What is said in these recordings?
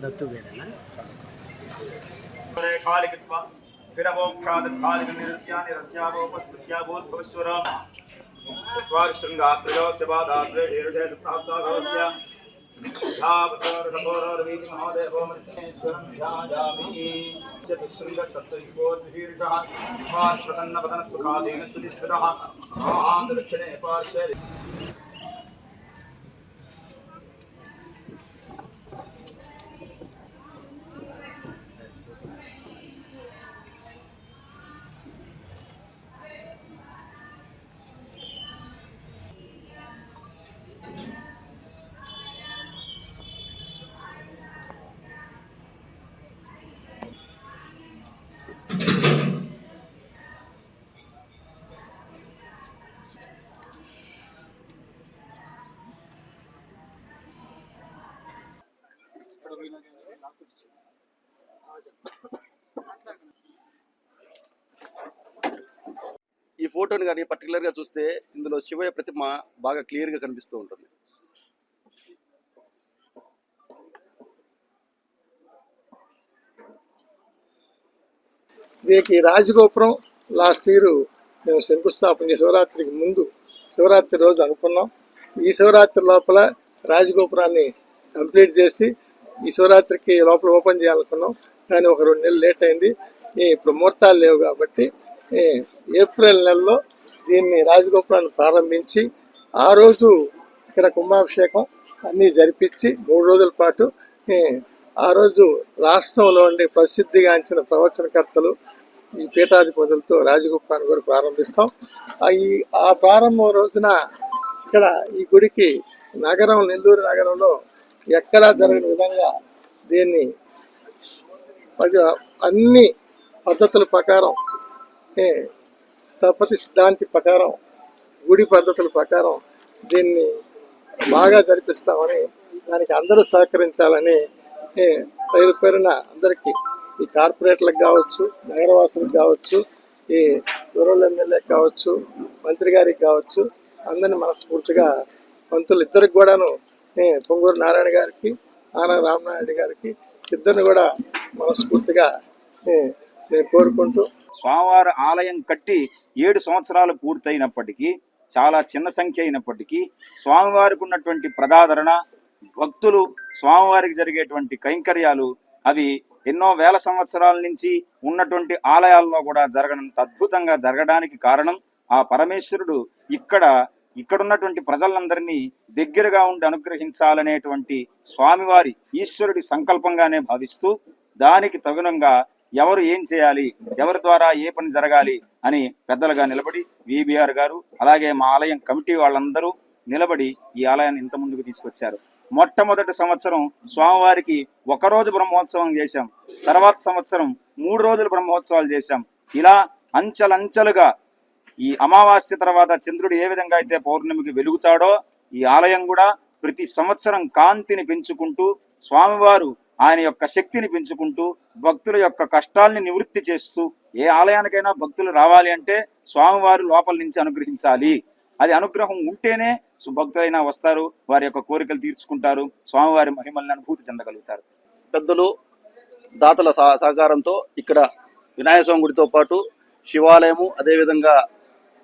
దత్తు వేరేనా ఈ ఫోటోని కానీ పర్టికులర్ గా చూస్తే ఇందులో శివయ్య ప్రతిమ బాగా క్లియర్ గా కనిపిస్తూ ఉంటుంది. దీనికి రాజగోపురం లాస్ట్ ఇయర్ మేము శంకుస్థాపన శివరాత్రికి ముందు శివరాత్రి రోజు అనుకున్నాం. ఈ శివరాత్రి లోపల రాజగోపురాన్ని కంప్లీట్ చేసి ఈ శివరాత్రికి లోపల ఓపెన్ చేయాలనుకున్నాం. కానీ ఒక 2 నెలలు లేట్ అయింది. ఇప్పుడు ముహూర్తాలు లేవు కాబట్టి ఏప్రిల్ నెలలో దీన్ని రాజగోపురాన్ని ప్రారంభించి ఆ రోజు ఇక్కడ కుంభాభిషేకం అన్నీ జరిపించి 3 రోజుల పాటు ఆ రోజు రాష్ట్రంలో ఉండే ప్రసిద్ధిగాంచిన ప్రవచనకర్తలు ఈ పీఠాధిపతులతో రాజగోపురాన్ని కూడా ప్రారంభిస్తాం. ఆ ప్రారంభం రోజున ఇక్కడ ఈ గుడికి నెల్లూరు నగరంలో ఎక్కడా జరగని విధంగా దీన్ని అన్ని పద్ధతుల ప్రకారం స్థపతి సిద్ధాంతి ప్రకారం గుడి పద్ధతుల ప్రకారం దీన్ని బాగా జరిపిస్తామని దానికి అందరూ సహకరించాలని పేరున అందరికీ ఈ కార్పొరేట్లకు కావచ్చు, నగరవాసులకు కావచ్చు, ఈ రూరల్ ఎమ్మెల్యేకి కావచ్చు, మంత్రి గారికి కావచ్చు, అందరినీ మనస్ఫూర్తిగా మంత్రులు ఇద్దరికి కూడాను పొంగూరు నారాయణ గారికి, ఆనా రామనాయుడు గారికి ఇద్దరిని కూడా మనస్ఫూర్తిగా నేను కోరుకుంటూ స్వామివారి ఆలయం కట్టి 7 సంవత్సరాలు పూర్తయినప్పటికీ చాలా చిన్న సంఖ్య అయినప్పటికీ స్వామివారికి ఉన్నటువంటి ప్రజాదరణ, భక్తులు స్వామివారికి జరిగేటువంటి కైంకర్యాలు అవి ఎన్నో వేల సంవత్సరాల నుంచి ఉన్నటువంటి ఆలయాల్లో కూడా జరగనంత అద్భుతంగా జరగడానికి కారణం ఆ పరమేశ్వరుడు ఇక్కడున్నటువంటి ప్రజలందరినీ దగ్గరగా ఉండి అనుగ్రహించాలనేటువంటి స్వామివారి ఈశ్వరుడి సంకల్పంగానే భావిస్తూ దానికి తగునంగా ఎవరు ఏం చేయాలి, ఎవరి ద్వారా ఏ పని జరగాలి అని పెద్దలుగా నిలబడి విబిఆర్ గారు అలాగే మా ఆలయం కమిటీ వాళ్ళందరూ నిలబడి ఈ ఆలయాన్ని ఇంత ముందుకు తీసుకొచ్చారు. మొట్టమొదటి సంవత్సరం స్వామివారికి 1 రోజు బ్రహ్మోత్సవం చేశాం. తర్వాత సంవత్సరం 3 రోజులు బ్రహ్మోత్సవాలు చేశాం. ఇలా అంచెలంచెలుగా ఈ అమావాస్య తర్వాత చంద్రుడు ఏ విధంగా అయితే పౌర్ణమికి వెలుగుతాడో ఈ ఆలయం కూడా ప్రతి సంవత్సరం కాంతిని పెంచుకుంటూ స్వామివారు ఆయన యొక్క శక్తిని పెంచుకుంటూ భక్తుల యొక్క కష్టాల్ని నివృత్తి చేస్తూ ఏ ఆలయానికైనా భక్తులు రావాలి అంటే స్వామివారు లోపల నుంచి అనుగ్రహించాలి. అది అనుగ్రహం ఉంటేనే భక్తులైనా వస్తారు, వారి యొక్క కోరికలు తీర్చుకుంటారు, స్వామివారి మహిమల్ని అనుభూతి చెందగలుగుతారు. పెద్దలు దాతల సహకారంతో ఇక్కడ వినాయక స్వామి గుడితో పాటు శివాలయము, అదేవిధంగా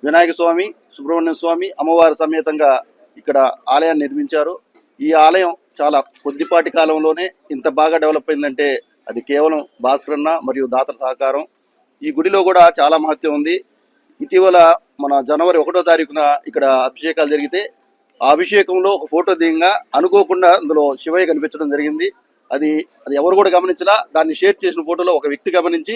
వినాయక స్వామి, సుబ్రహ్మణ్య స్వామి, అమ్మవారి సమేతంగా ఇక్కడ ఆలయాన్ని నిర్మించారు. ఈ ఆలయం చాలా కొద్దిపాటి కాలంలోనే ఇంత బాగా డెవలప్ అయిందంటే అది కేవలం భాస్కరన్న మరియు దాతల సహకారం. ఈ గుడిలో కూడా చాలా మహత్యం ఉంది. ఇటీవల మన జనవరి 1వ తారీఖున ఇక్కడ అభిషేకాలు జరిగితే ఆ అభిషేకంలో ఒక ఫోటో దిగంగా అనుకోకుండా అందులో శివయ్య కనిపించడం జరిగింది. అది ఎవరు కూడా గమనించలా. దాన్ని షేర్ చేసిన ఫోటోలో ఒక వ్యక్తి గమనించి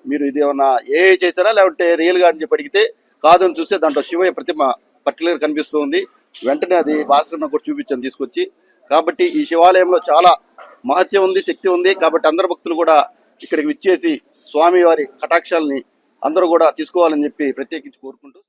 మీరు ఇది ఏమన్నా ఏ చేశారా లేకపోతే రియల్గా అని చెప్పి అడిగితే కాదని చూస్తే దాంట్లో శివయ్య ప్రతిమ పర్టికులర్ కనిపిస్తూ ఉంది. వెంటనే అది భాస్కరన్న కూడా చూపించాను తీసుకొచ్చి. కాబట్టి ఈ శివాలయంలో చాలా మహత్యం ఉంది, శక్తి ఉంది. కాబట్టి అందరు భక్తులు కూడా ఇక్కడికి విచ్చేసి స్వామివారి కటాక్షాలని అందరూ కూడా తీసుకోవాలని చెప్పి ప్రత్యేకించి కోరుకుంటూ